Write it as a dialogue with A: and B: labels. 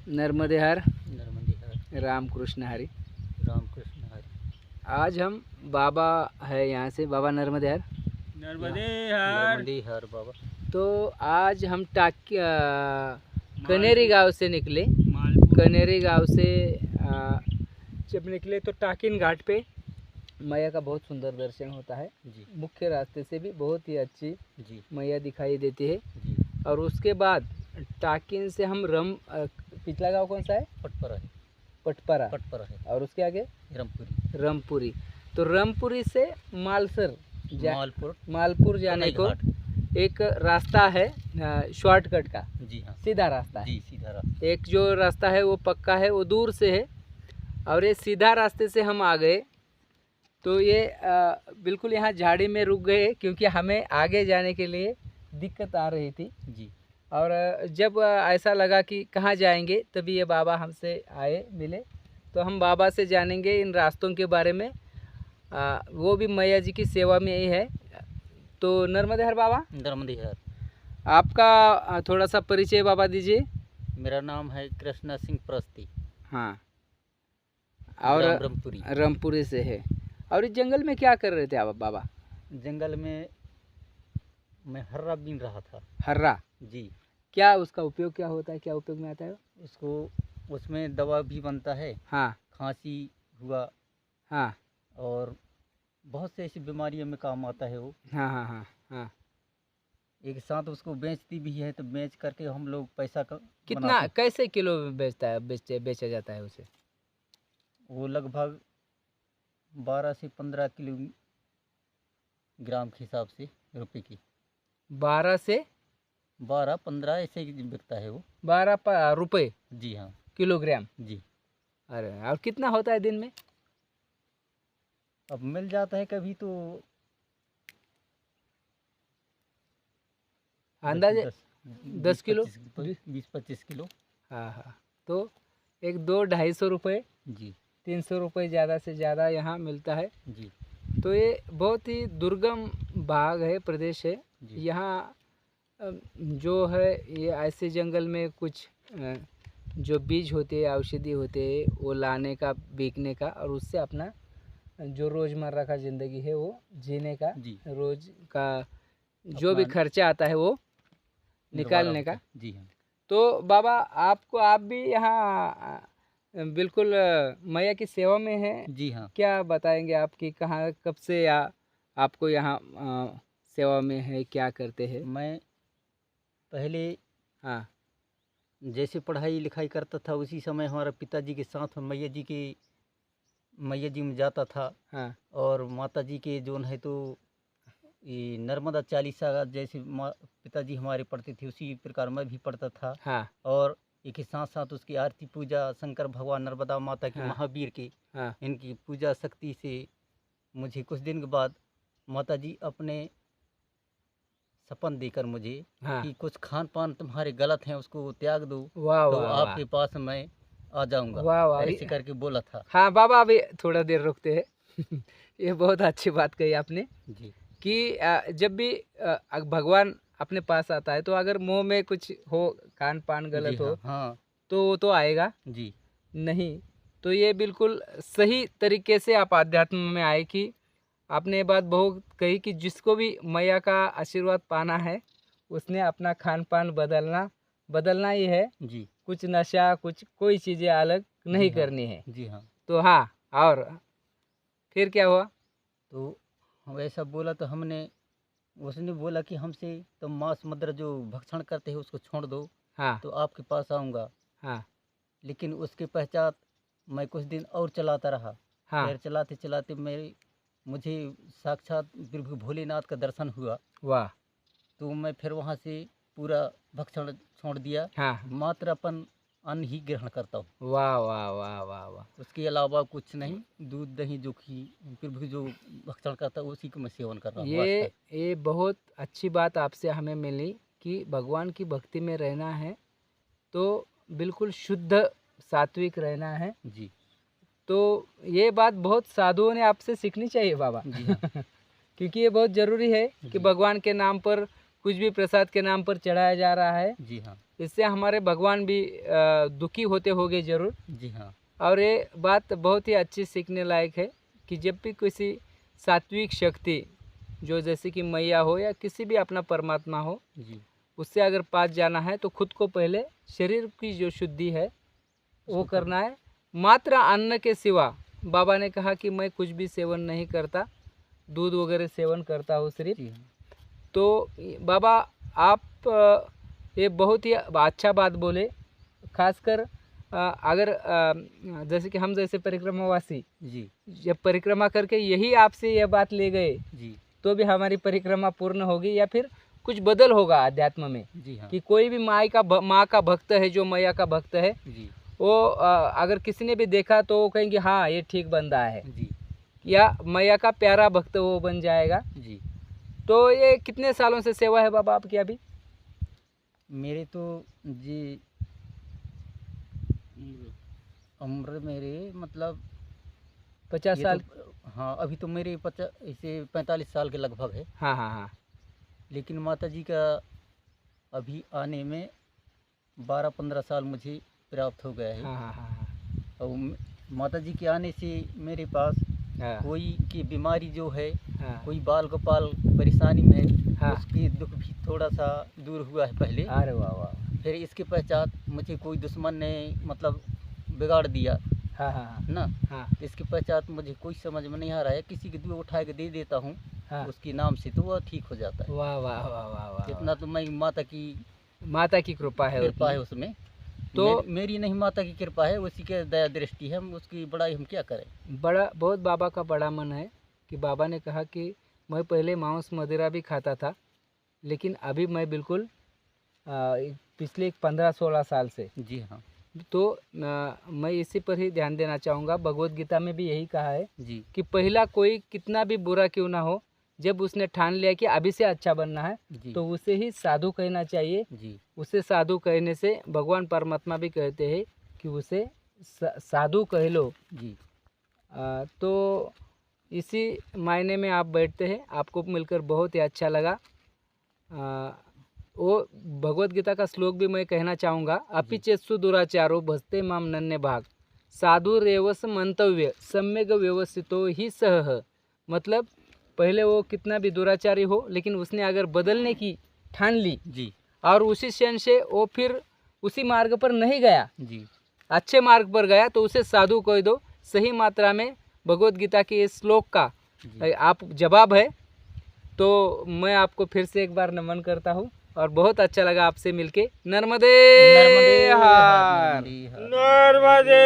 A: नर्मदे हर
B: नर्मदे
A: रामकृष्ण हरि।
B: रामकृष्ण हरि।
A: आज हम बाबा है यहाँ से, बाबा नर्मदे हर।
B: नर्मदे हर बाबा।
A: तो आज हम कनेरी गांव से निकले। कनेरी गांव से जब निकले तो टाकिन घाट पे मैया का बहुत सुंदर दर्शन होता है
B: जी।
A: मुख्य रास्ते से भी बहुत ही अच्छी
B: जी
A: मैया दिखाई देती है
B: जी।
A: और उसके बाद टाकिन से हम पिछला गांव कौन सा है?
B: पटपरा है।
A: पटपरा।
B: पटपरा है
A: और उसके आगे
B: रामपुरी।
A: रामपुरी। तो रामपुरी से मालपुर जाने को एक रास्ता है शॉर्टकट का।
B: जी हाँ,
A: सीधा रास्ता है।
B: जी सीधा रास्ता।
A: एक जो रास्ता है वो पक्का है, वो दूर से है और ये सीधा रास्ते से हम आ गए। तो ये बिल्कुल यहाँ झाड़ी में रुक गए क्योंकि हमें आगे जाने के लिए दिक्कत आ रही थी
B: जी।
A: और जब ऐसा लगा कि कहाँ जाएंगे तभी ये बाबा हमसे आए मिले। तो हम बाबा से जानेंगे इन रास्तों के बारे में। वो भी मैया जी की सेवा में ही है। तो नर्मदे हर बाबा।
B: नर्मदे हर।
A: आपका थोड़ा सा परिचय बाबा दीजिए।
B: मेरा नाम है कृष्णा सिंह प्रस्ती।
A: हाँ, और रामपुरी से है। और इस जंगल में क्या कर रहे थे आप बाबा?
B: जंगल में मैं हर्रा बीन रहा था।
A: हर्रा?
B: जी।
A: क्या उसका उपयोग क्या होता है, क्या उपयोग में आता है?
B: उसको उसमें दवा भी बनता है।
A: हाँ।
B: खांसी हुआ।
A: हाँ।
B: और बहुत से ऐसी बीमारियों में काम आता है वो।
A: हाँ हाँ हाँ हाँ।
B: एक साथ उसको बेचती भी है, तो बेच करके हम लोग पैसा का
A: कितना कैसे किलो बेचता है, बेचा जाता है उसे?
B: वो लगभग 12 से 15 किलो ग्राम के हिसाब से रुपए की।
A: 12 से
B: 12-15 ऐसे ही बिकता है वो।
A: 12 रुपये?
B: जी हाँ,
A: किलोग्राम।
B: जी।
A: अरे, और कितना होता है दिन में?
B: अब मिल जाता है कभी तो
A: अंदाजे 10 किलो,
B: 20-25 किलो।
A: हाँ हाँ। तो एक 200-250 रुपये,
B: जी।
A: 300 रुपये ज़्यादा से ज़्यादा यहाँ मिलता है।
B: जी।
A: तो ये बहुत ही दुर्गम भाग है, प्रदेश है यहाँ। जो है ये ऐसे जंगल में कुछ जो बीज होते हैं, औषधि होते हैं, वो लाने का, बेचने का और उससे अपना जो रोज़मर्रा का ज़िंदगी है वो जीने का, रोज़ का जो भी खर्चा आता है वो निकालने का।
B: जी हाँ।
A: तो बाबा आप भी यहाँ बिल्कुल मैया की सेवा में हैं?
B: जी हाँ।
A: क्या बताएंगे आप कि कहाँ कब से आपको यहाँ सेवा में है, क्या करते हैं?
B: मैं पहले
A: हाँ,
B: जैसे पढ़ाई लिखाई करता था उसी समय हमारा पिताजी के साथ मैया जी में जाता था।
A: हाँ। और
B: माता जी के जो है तो ये नर्मदा चालीसा जैसे पिताजी हमारे पढ़ते थे उसी प्रकार मैं भी पढ़ता था।
A: हाँ।
B: और एक साथ साथ उसकी आरती पूजा शंकर भगवान नर्मदा माता की,
A: हाँ।
B: महावीर की,
A: हाँ।
B: इनकी पूजा शक्ति से मुझे कुछ दिन के बाद माता जी अपने सपन देकर मुझे कि कुछ खान पान तुम्हारे गलत हैं उसको त्याग दो, तो आपके पास मैं आ जाऊंगा, ऐसे करके बोला था।
A: हाँ बाबा, अभी थोड़ा देर रुकते हैं। ये बहुत अच्छी बात कही आपने
B: जी
A: कि जब भी भगवान अपने पास आता है तो अगर मुंह में कुछ हो, खान पान गलत हो,
B: हाँ,
A: तो वो तो आएगा
B: जी
A: नहीं। तो ये बिल्कुल सही तरीके से आप आध्यात्म में आए कि आपने ये बात बहुत कही कि जिसको भी मैया का आशीर्वाद पाना है उसने अपना खान पान बदलना ही है
B: जी।
A: कुछ नशा, कुछ कोई चीज़ें अलग नहीं करनी है।
B: जी हाँ।
A: तो हाँ, और फिर क्या हुआ?
B: तो हम ऐसा बोला तो उसने बोला कि हमसे तो मांस मदिरा जो भक्षण करते हैं उसको छोड़ दो।
A: हाँ।
B: तो आपके पास आऊँगा।
A: हाँ।
B: लेकिन उसके पश्चात मैं कुछ दिन और चलाता रहा।
A: हाँ।
B: फिर चलाते चलाते मुझे साक्षात प्रभु भोलेनाथ का दर्शन हुआ।
A: वाह।
B: तो मैं फिर वहाँ से पूरा भक्षण छोड़ दिया।
A: हाँ।
B: मात्र अपन अन्न ही ग्रहण करता हूँ।
A: वाह वाह वाह वाह वाह।
B: उसके अलावा कुछ नहीं, दूध दही जो कि प्रभु जो भक्षण करता है उसी को मैं सेवन कर रहा हूँ।
A: ये बहुत अच्छी बात आपसे हमें मिली कि भगवान की भक्ति में रहना है तो बिल्कुल शुद्ध सात्विक रहना है।
B: जी।
A: तो ये बात बहुत साधुओं ने आपसे सीखनी चाहिए बाबा।
B: जी हाँ।
A: क्योंकि ये बहुत ज़रूरी है कि भगवान के नाम पर कुछ भी प्रसाद के नाम पर चढ़ाया जा रहा है।
B: जी हाँ।
A: इससे हमारे भगवान भी दुखी होते होंगे जरूर।
B: जी हाँ।
A: और ये बात बहुत ही अच्छी सीखने लायक है कि जब भी किसी सात्विक शक्ति जो जैसे कि मैया हो या किसी भी अपना परमात्मा हो
B: जी,
A: उससे अगर पास जाना है तो खुद को पहले शरीर की जो शुद्धि है वो करना है। मात्र अन्न के सिवा बाबा ने कहा कि मैं कुछ भी सेवन नहीं करता, दूध वगैरह सेवन करता हूँ सिर्फ। तो बाबा आप ये बहुत ही अच्छा बात बोले, खासकर अगर जैसे कि हम जैसे परिक्रमावासी
B: जी,
A: जब परिक्रमा करके यही आपसे यह बात ले गए
B: जी,
A: तो भी हमारी परिक्रमा पूर्ण होगी या फिर कुछ बदल होगा अध्यात्म में।
B: जी हाँ।
A: कि कोई भी माँ का भक्त है, जो मैया का भक्त है,
B: जी,
A: वो अगर किसी ने भी देखा तो वो कहेंगे हाँ ये ठीक बंदा है,
B: जी,
A: या मैया का प्यारा भक्त वो बन जाएगा।
B: जी।
A: तो ये कितने सालों से सेवा है बाबा आपकी अभी?
B: मेरे तो जी उम्र मेरे मतलब
A: 50 साल?
B: हाँ, अभी तो मेरे 45 साल के लगभग है।
A: हाँ हाँ हाँ।
B: लेकिन माता जी का अभी आने में 12-15 साल मुझे प्राप्त हो गया है।
A: हाँ हाँ हाँ हाँ।
B: और माता जी के आने से मेरे पास
A: हाँ
B: कोई की बीमारी जो है,
A: हाँ
B: कोई बाल गोपाल परेशानी में,
A: हाँ।
B: उसकी दुख भी थोड़ा सा दूर हुआ है पहले।
A: अरे वाह वाह।
B: फिर इसके पश्चात मुझे कोई दुश्मन ने मतलब बिगाड़ दिया
A: हाँ हाँ हाँ
B: ना,
A: हाँ
B: इसके पश्चात मुझे कोई समझ में नहीं आ रहा है, किसी की दूध उठा के दे देता हूँ
A: हाँ।
B: उसके नाम से, तो वह ठीक हो जाता है।
A: वाह वाह वाह वाह वाह।
B: इतना तो मैं माता की
A: कृपा है
B: कृपा है उसमें। तो मेरी नहीं, माता की कृपा है, उसी के दया दृष्टि है, उसकी बड़ाई हम क्या करें।
A: बड़ा बहुत बाबा का बड़ा मन है कि बाबा ने कहा कि मैं पहले मांस मदिरा भी खाता था, लेकिन अभी मैं बिल्कुल पिछले 15-16 साल से।
B: जी हाँ।
A: तो मैं इसी पर ही ध्यान देना चाहूँगा। भगवत गीता में भी यही कहा है
B: जी,
A: कि पहला कोई कितना भी बुरा क्यों ना हो, जब उसने ठान लिया कि अभी से अच्छा बनना है
B: जी,
A: तो उसे ही साधु कहना चाहिए।
B: जी,
A: उसे साधु कहने से भगवान परमात्मा भी कहते हैं कि उसे साधु कह लो।
B: जी,
A: तो इसी मायने में आप बैठते हैं, आपको मिलकर बहुत ही अच्छा लगा। वो भगवत गीता का श्लोक भी मैं कहना चाहूँगा। अपि चेत्सु दुराचारो भजते माम नन्हे भाग, साधु रेवस मंतव्य सम्यक व्यवस्थितो ही सह। मतलब पहले वो कितना भी दुराचारी हो, लेकिन उसने अगर बदलने की ठान ली
B: जी,
A: और उसी क्षण से वो फिर उसी मार्ग पर नहीं गया,
B: जी,
A: अच्छे मार्ग पर गया, तो उसे साधु कह दो। सही मात्रा में भगवत गीता के इस श्लोक का आप जवाब है। तो मैं आपको फिर से एक बार नमन करता हूँ और बहुत अच्छा लगा आपसे मिलके। नर्मदे हर।
B: नर्मदे।